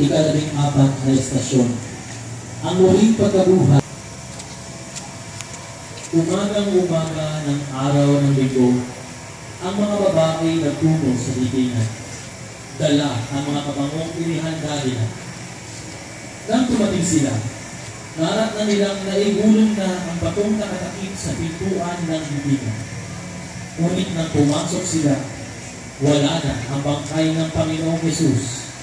Ika-14 na estasyon. Ang muling pagkabuhay. Umagang-umaga ng araw ng linggo, ang mga babae nagtungo sa libingan. Dala ang mga kabangong inihanda nila. Nang tumating sila, narat na nilang naigulong na ang batong nakatakip sa pintuan ng libingan. Ngunit nang pumasok sila, wala na ang bangkay ng Panginoong Hesus.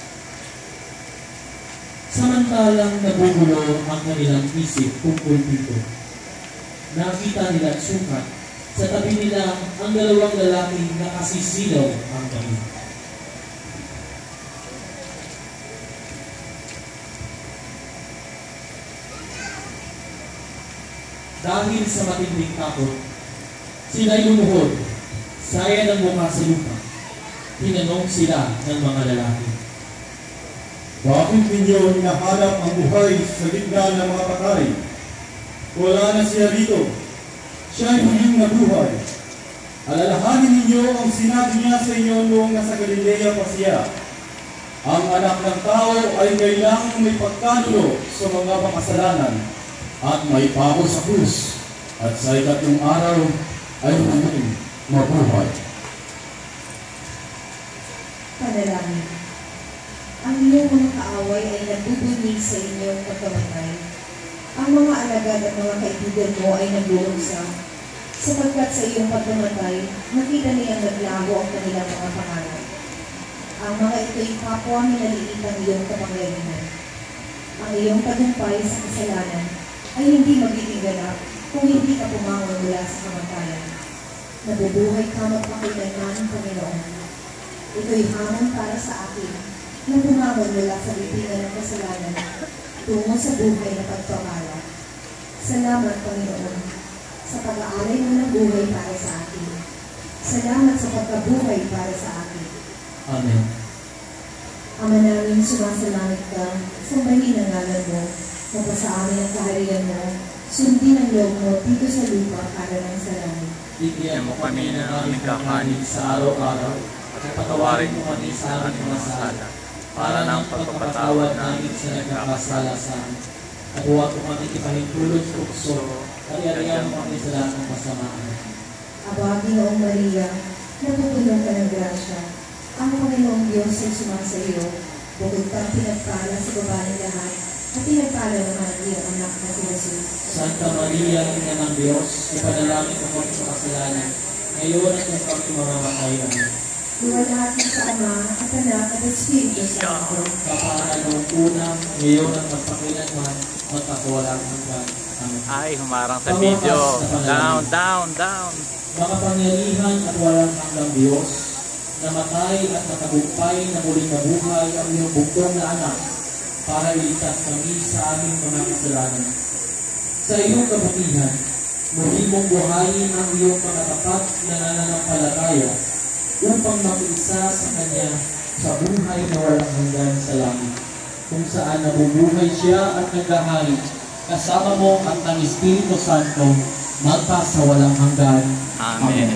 Samantalang nagugulo ang kanilang isip tungkol dito, nakita nila at sukat sa tabi nila ang dalawang lalaking nakasisilaw ang damit. Dahil sa matinding takot, sila'y lumuhod, saya ng mukha sa lupa. Tinanong sila ng mga lalaki, "Bakit ninyo hinahanap ang buhay sa gitna ng mga patay? Wala na siya rito. Siya'y muling nabuhay. Alalahanin ninyo ang sinabi niya sa inyo noong nasa Galilea pa siya. Ang anak ng tao ay kailangang may pagkanulo sa mga makasalanan at may pako sa krus, at sa ikatlong araw ay muling mabuhay." Panalangin. Ang iyong mga kaaway ay nagbubunyig sa inyong pagkamatay. Ang mga alagad at mga kaibigan mo ay nagluluksa, sapagkat sa iyong pagkamatay, nakita niyang naglaho ang kanilang mga pangarap. Ang mga ito'y kapwa minaliit ang iyong kapangyarihan. Ang iyong tagumpay sa kasalanan ay hindi magiging ganap kung hindi ka pumangon mula sa kamatayan. Nabubuhay ka magpakailanman, Panginoon. Ito'y hamon para sa akin na bumangon mula sa libingan ng kasalanan tungo sa buhay na pagpapala. Salamat, Panginoon, sa pag-aalay mo ng buhay para sa akin. Salamat sa pagkabuhay para sa akin. Amen. Ama namin, sumasalangit ka, sambahin ang ngalan mo, mapasa amin ang kaharian mo, sundin ang loob mo dito sa lupa para ng sa langit. Bigyan mo kami ng aming kakanin sa araw-araw, at patawarin mo kami sa aming mga sala, para ng pagpapatawad namin sa nagkakasala sa amin. At huwag mo kami ipahintulot sa tukso, at iariyan mo kami sa lahat ng kasamaan. Aba, Ginoong Maria, napupuno ka ng grasya. Ang Panginoong Diyos ay sumasa iyo, bukod kang pinagpala sa babaeng lahat, at pinagpala naman ang iyong anak na si Jesus. Santa Maria, Ina ng Diyos, ipanalangin mo kami sa kasalanan, ngayon at kung kami mamamatay. Amen. Luwalhati sa Ama, at Anak, at Espiritu Santo. Kapaanan noong una, ngayon at magpakilanman, magpakuwalang hanggan. Amen. Ay, humarang sa video. Down, down, down. Makapangyarihan at walang hanggang Diyos, namatay at natagumpay na muling nabuhay ang iyong bugtong na anak para iligtas kami sa aming mga kasalanan. Sa iyong kabutihan, muli mong buhayin ang iyong mga tapat na nananampalataya upang makiisa sa Kanya sa buhay na walang hanggan sa langit, kung saan nabubuhay siya at naghahay kasama mo at ng Espiritu Santo magpa sa walang hanggan. Amen.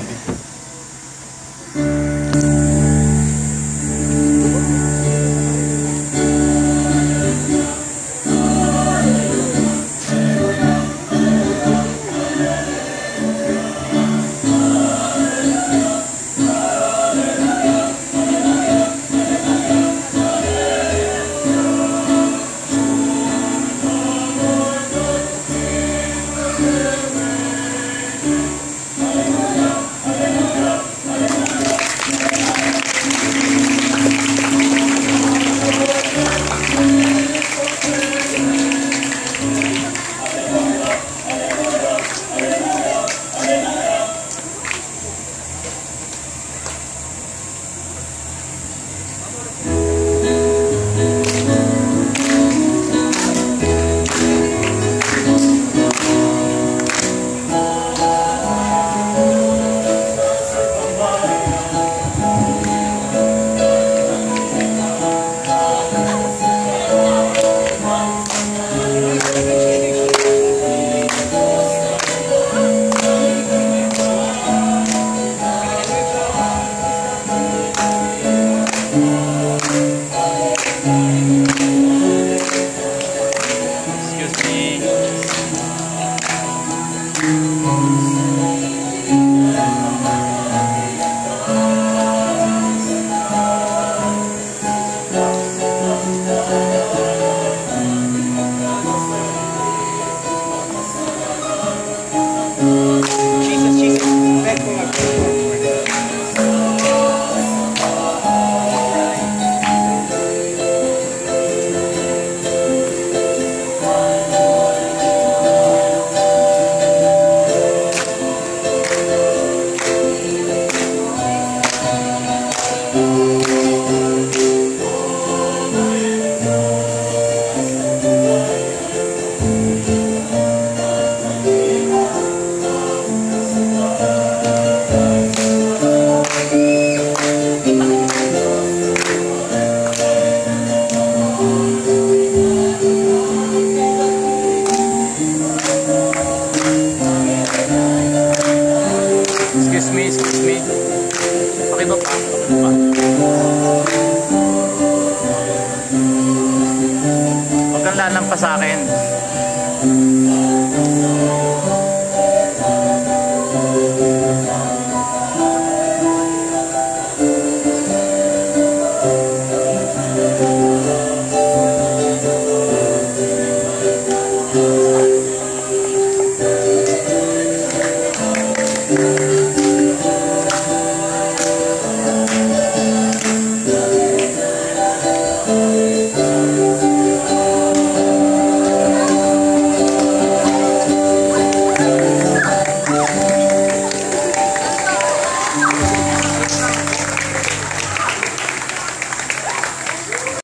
Excuse me. Pakiba pa. Huwag kang lalampas sa akin.